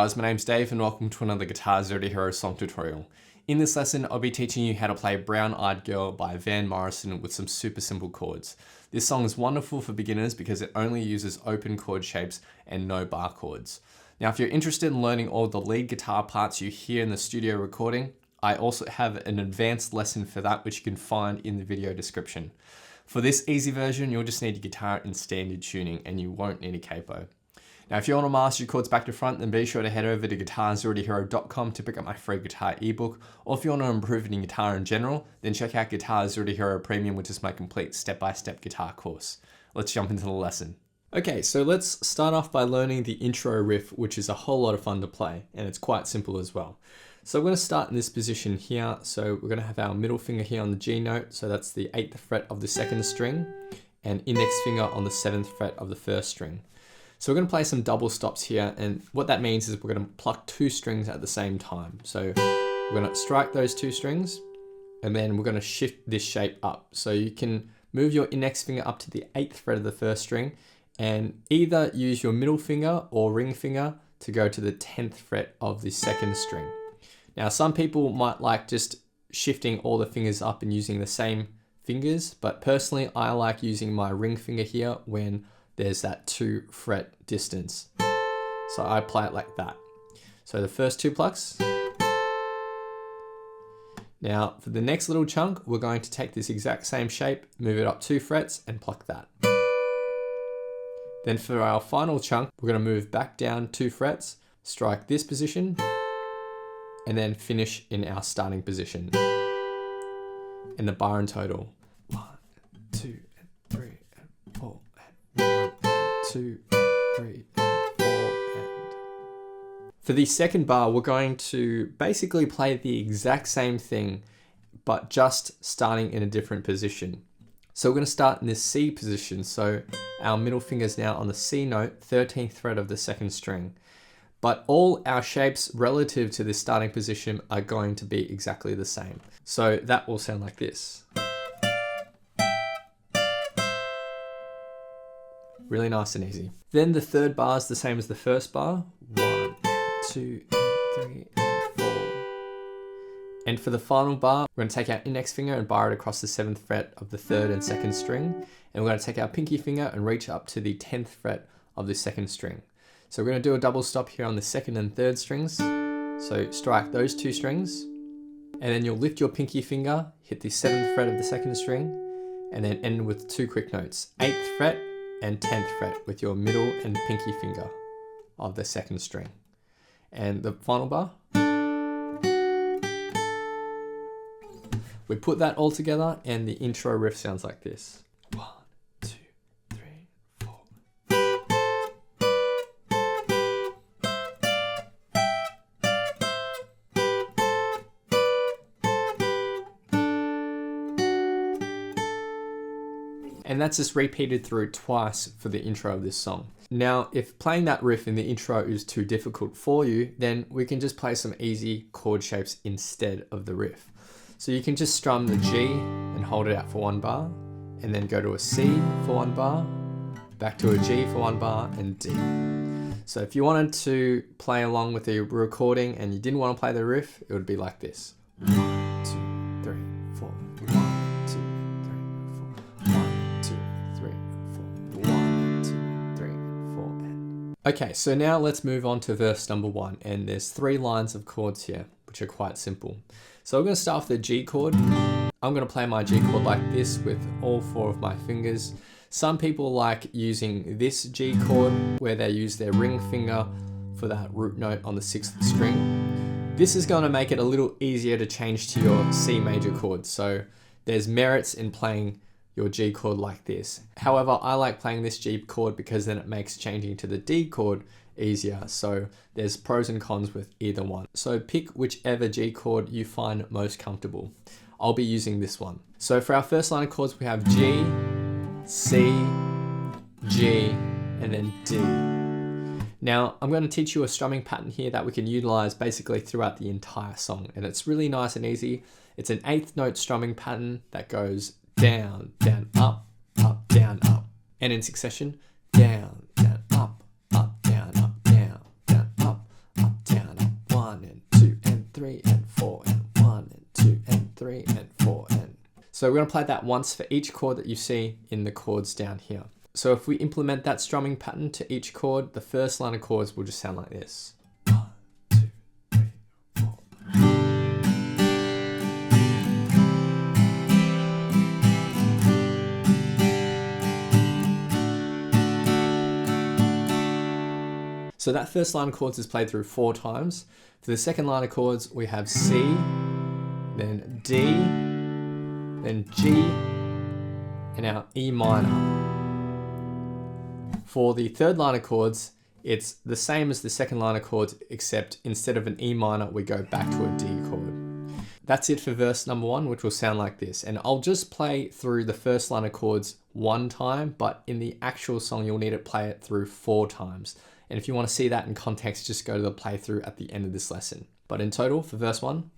guys, my name's Dave and welcome to another Guitar Zero to Hero song tutorial. In this lesson, I'll be teaching you how to play Brown Eyed Girl by Morrison with some super simple chords. This song is wonderful for beginners because it only uses open chord shapes and no bar chords. Now, if you're interested in learning all the lead guitar parts you hear in the studio recording, I also have an advanced lesson for that which you can find in the video description. For this easy version, you'll just need a guitar in standard tuning and you won't need a capo. Now, if you want to master your chords back to front, then be sure to head over to guitarzerotohero.com to pick up my free guitar ebook. Or if you want to improve in guitar in general, then check out Guitar Zero to Hero Premium, which is my complete step-by-step guitar course. Let's jump into the lesson. Okay, so let's start off by learning the intro riff, which is a whole lot of fun to play, and it's quite simple as well. So we're going to start in this position here. So we're going to have our middle finger here on the G note, so that's the 8th fret of the 2nd string, and index finger on the 7th fret of the 1st string. So we're going to play some double stops here, and what that means is we're going to pluck 2 strings at the same time. So we're going to strike those 2 strings, and then we're going to shift this shape up. So you can move your index finger up to the 8th fret of the 1st string, and either use your middle finger or ring finger to go to the 10th fret of the 2nd string. Now, some people might like just shifting all the fingers up and using the same fingers, but personally, I like using my ring finger here when there's that 2 fret distance. So I play it like that. So the first 2 plucks. Now for the next little chunk, we're going to take this exact same shape, move it up 2 frets and pluck that. Then for our final chunk, we're going to move back down 2 frets, strike this position, and then finish in our starting position. And the bar in total. 1, 2, 3, 4. 1, 2, 3, 4, and... For the second bar, we're going to basically play the exact same thing, but just starting in a different position. So we're going to start in this C position. So our middle finger is now on the C note, 13th fret of the 2nd string. But all our shapes relative to this starting position are going to be exactly the same. So that will sound like this. Really nice and easy. Then the third bar is the same as the first bar. 1, 2, 3, and 4. And for the final bar, we're going to take our index finger and bar it across the 7th fret of the 3rd and 2nd string. And we're going to take our pinky finger and reach up to the 10th fret of the 2nd string. So we're going to do a double stop here on the 2nd and 3rd strings. So strike those 2 strings. And then you'll lift your pinky finger, hit the 7th fret of the 2nd string, and then end with 2 quick notes. 8th fret and 10th fret with your middle and pinky finger of the 2nd string. And the final bar. We put that all together and the intro riff sounds like this. 1, 2, 3, 4. And that's just repeated through twice for the intro of this song. Now, if playing that riff in the intro is too difficult for you, then we can just play some easy chord shapes instead of the riff. So you can just strum the G and hold it out for 1 bar, and then go to a C for 1 bar, back to a G for 1 bar, and D. So if you wanted to play along with the recording and you didn't want to play the riff, it would be like this. 1, 2, 3, 4. 1, 2, 3, 4. 1, 2, 3, 4. 1, 2, 3, 4. And... Okay, so now let's move on to verse number 1, and there's 3 lines of chords here, which are quite simple. So we're going to start with the G chord. I'm going to play my G chord like this with all 4 of my fingers. Some people like using this G chord where they use their ring finger for that root note on the 6th string. This is going to make it a little easier to change to your C major chord. So there's merits in playing your G chord like this. However, I like playing this G chord because then it makes changing to the D chord easier. So there's pros and cons with either one. So pick whichever G chord you find most comfortable. I'll be using this one. So for our first line of chords, we have G, C, G, and then D. Now I'm going to teach you a strumming pattern here that we can utilize basically throughout the entire song. And it's really nice and easy. It's an 8th note strumming pattern that goes down, down, up, up, down, up. And in succession, down, down, up, up, down, up, down, down, up, up, So we're going to play that once for each chord that you see in the chords down here. So if we implement that strumming pattern to each chord, the first line of chords will just sound like this. 1, 2, 3, 4. So that first line of chords is played through 4 times. For the second line of chords, we have C, then D, then G, and our E minor. For the third line of chords, it's the same as the second line of chords, except instead of an E minor, we go back to a D chord. That's it for verse number 1, which will sound like this. And I'll just play through the first line of chords 1 time, but in the actual song, you'll need to play it through 4 times. And if you want to see that in context, just go to the playthrough at the end of this lesson. But in total, for verse 1,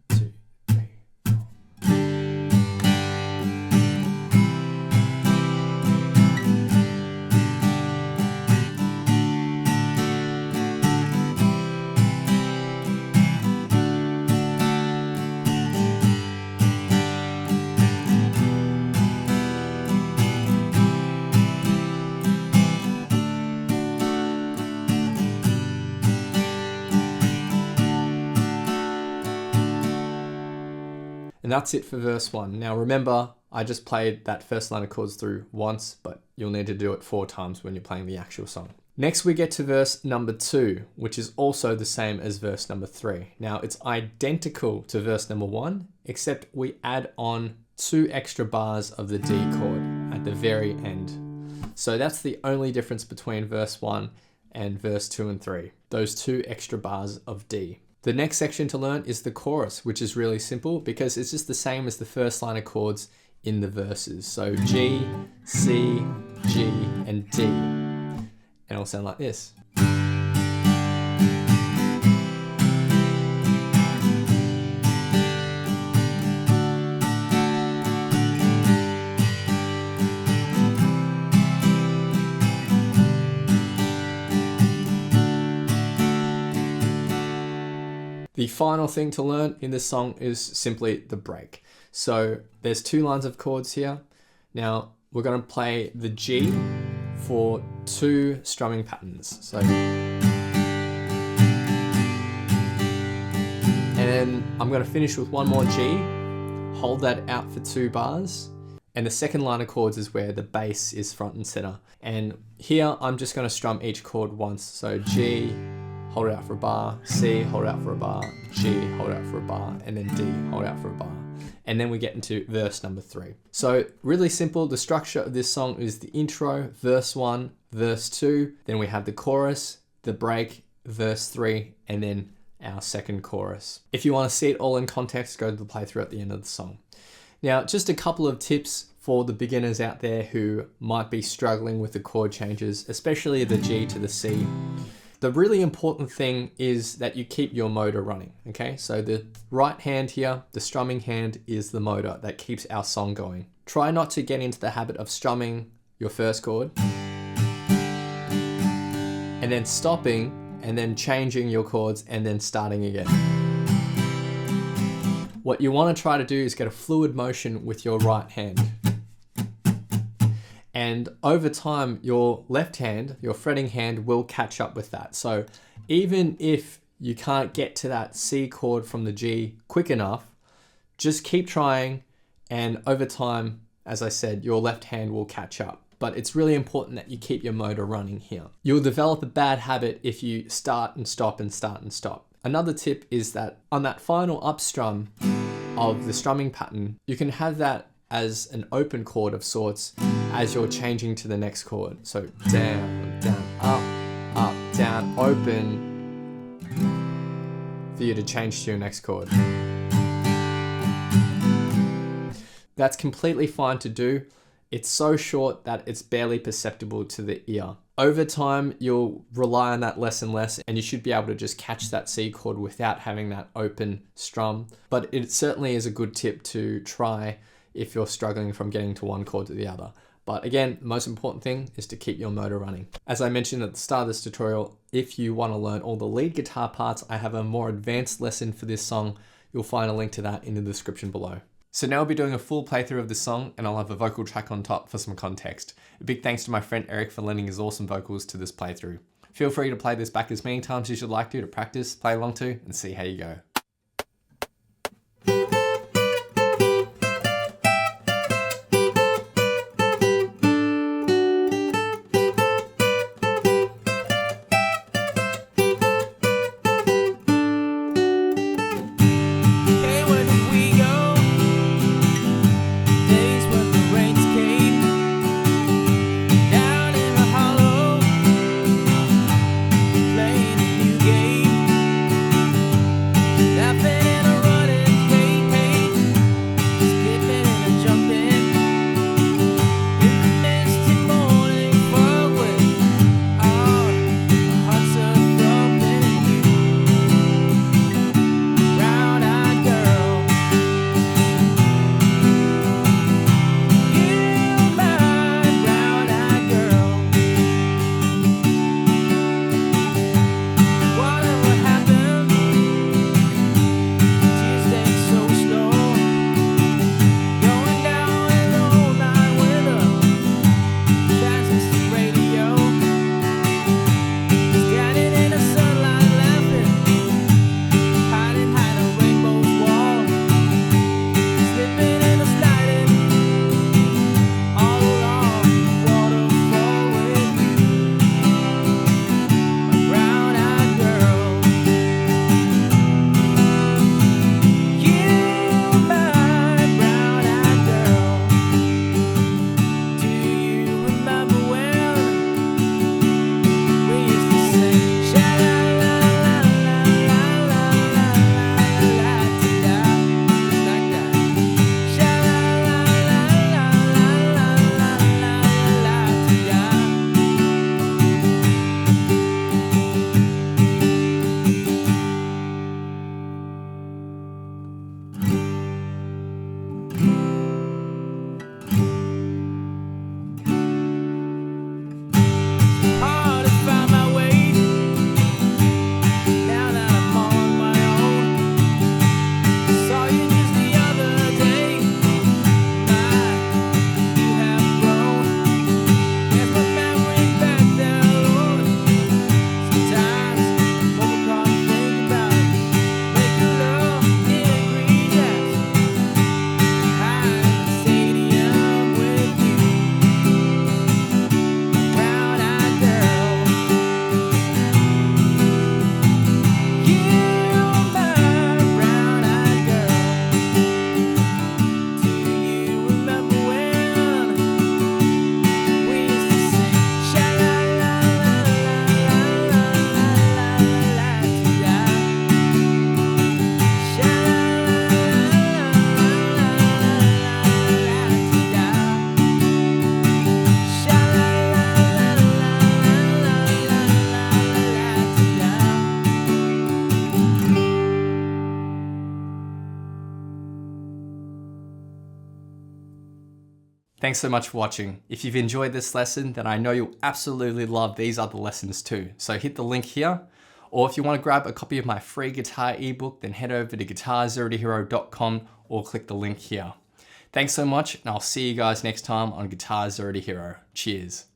2, 3, 4. And that's it for verse 1. Now remember, I just played that first line of chords through once, but you'll need to do it 4 times when you're playing the actual song. Next we get to verse number 2, which is also the same as verse number 3. Now it's identical to verse number 1, except we add on 2 extra bars of the D chord at the very end. So that's the only difference between verse 1 and verse 2 and 3, those 2 extra bars of D. The next section to learn is the chorus, which is really simple because it's just the same as the first line of chords in the verses. So G, C, G, and D. And it'll sound like this. The final thing to learn in this song is simply the break. So there's 2 lines of chords here. Now we're going to play the G for 2 strumming patterns. So, and then I'm going to finish with 1 more G, hold that out for 2 bars. And the second line of chords is where the bass is front and center. And here I'm just going to strum each chord once. So G, hold it out for a bar, C, hold it out for a bar, G, hold it out for a bar, and then D, hold it out for a bar. And then we get into verse number 3. So really simple, the structure of this song is the intro, verse 1, verse 2, then we have the chorus, the break, verse 3, and then our second chorus. If you want to see it all in context, go to the playthrough at the end of the song. Now, just a couple of tips for the beginners out there who might be struggling with the chord changes, especially the G to the C. The really important thing is that you keep your motor running, okay? So the right hand here, the strumming hand, is the motor that keeps our song going. Try not to get into the habit of strumming your first chord and then stopping and then changing your chords and then starting again. What you want to try to do is get a fluid motion with your right hand. And over time, your left hand, your fretting hand, will catch up with that. So even if you can't get to that C chord from the G quick enough, just keep trying. And over time, as I said, your left hand will catch up. But it's really important that you keep your motor running here. You'll develop a bad habit if you start and stop and start and stop. Another tip is that on that final up strum of the strumming pattern, you can have that as an open chord of sorts as you're changing to the next chord. So down, down, up, down, open for you to change to your next chord. That's completely fine to do. It's so short that it's barely perceptible to the ear. Over time, you'll rely on that less and less, and you should be able to just catch that C chord without having that open strum. But it certainly is a good tip to try if you're struggling from getting to one chord to the other. But again, the most important thing is to keep your motor running. As I mentioned at the start of this tutorial, if you want to learn all the lead guitar parts, I have a more advanced lesson for this song. You'll find a link to that in the description below. So now I'll be doing a full playthrough of the song and I'll have a vocal track on top for some context. A big thanks to my friend Eric for lending his awesome vocals to this playthrough. Feel free to play this back as many times as you'd like to practice, play along to, and see how you go. Thanks so much for watching. If you've enjoyed this lesson, then I know you'll absolutely love these other lessons too. So hit the link here, or if you want to grab a copy of my free guitar ebook, then head over to guitarzerotohero.com or click the link here. Thanks so much, and I'll see you guys next time on Guitar Zero to Hero. Cheers.